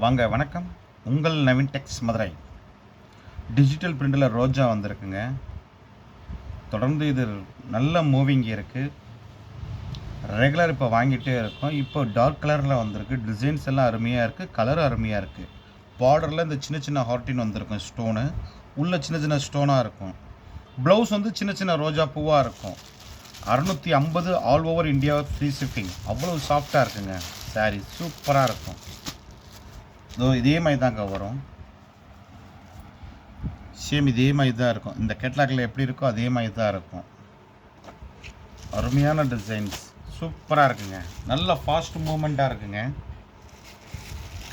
வாங்க வணக்கம். உங்கள் நவீன் டெக்ஸ் மதுரை. டிஜிட்டல் பிரிண்டில் ரோஜா வந்திருக்குங்க. தொடர்ந்து இது நல்ல மூவிங் இருக்குது. ரெகுலர் இப்போ வாங்கிட்டே இருக்கோம். இப்போ டார்க் கலரில் வந்திருக்கு. டிசைன்ஸ் எல்லாம் அருமையாக இருக்குது. கலரும் அருமையாக இருக்குது. பார்டரில் இந்த சின்ன சின்ன ஹார்ட்டின் வந்திருக்கும். ஸ்டோனு உள்ளே சின்ன சின்ன ஸ்டோனாக இருக்கும். ப்ளவுஸ் வந்து சின்ன சின்ன ரோஜா பூவாக இருக்கும். 650 all over India free shipping. அவ்வளோ சாஃப்டாக இருக்குங்க. சாரீ சூப்பராக இருக்கும். இதே மாதிரி தாங்க வரும். சேம் இதே மாதிரி தான் இருக்கும். இந்த கேட்லாகில் எப்படி இருக்கோ அதே மாதிரி தான் இருக்கும். அருமையான டிசைன்ஸ் சூப்பராக இருக்குங்க. நல்ல ஃபாஸ்ட் மூமெண்ட்டாக இருக்குங்க.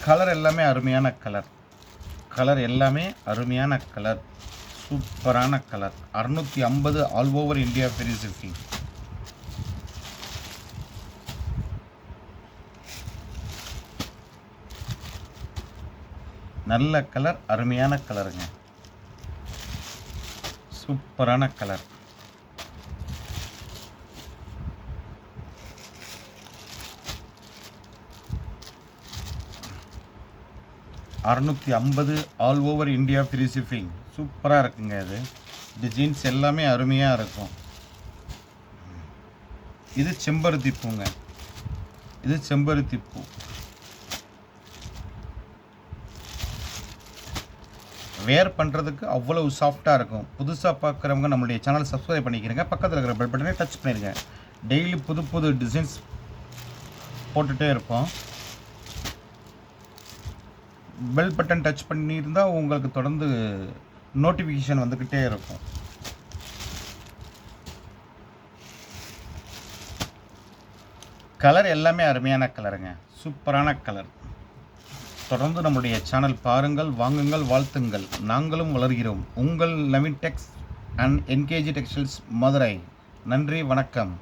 கலர் எல்லாமே அருமையான கலர் எல்லாமே அருமையான கலர். சூப்பரான colour. 650 all over India free shipping. நல்ல கலர், அருமையான கலருங்க. சூப்பரான colour. $650 all over India free shipping. சூப்பராக இருக்குங்க. இது டிசைன்ஸ் எல்லாமே அருமையாக இருக்கும். இது செம்பருத்தி பூங்க. இது செம்பருத்தி பூ. வேர் பண்ணுறதுக்கு அவ்வளவு சாஃப்டாக இருக்கும். புதுசாக பார்க்குறவங்க நம்மளுடைய சேனலை சப்ஸ்கிரைப் பண்ணிக்கிறங்க. பக்கத்தில் இருக்கிற பெல் பட்டனை டச் பண்ணிடுங்க. டெய்லி புது புது டிசைன்ஸ் போட்டுகிட்டே இருப்போம். பெல் பட்டன் டச் பண்ணியிருந்தால் உங்களுக்கு தொடர்ந்து நோட்டிஃபிகேஷன் வந்துக்கிட்டே இருக்கும். கலர் எல்லாமே அருமையான கலருங்க. சூப்பரான கலர். தொடர்ந்து நம்முடைய சேனல் பாருங்கள், வாங்குங்கள், வாழ்த்துங்கள். நாங்களும் வளர்கிறோம். உங்கள் நவீன் டெக்ஸ் அண்ட் என்கேஜி டெக்ஸ்டைல்ஸ் மதுரை. நன்றி, வணக்கம்.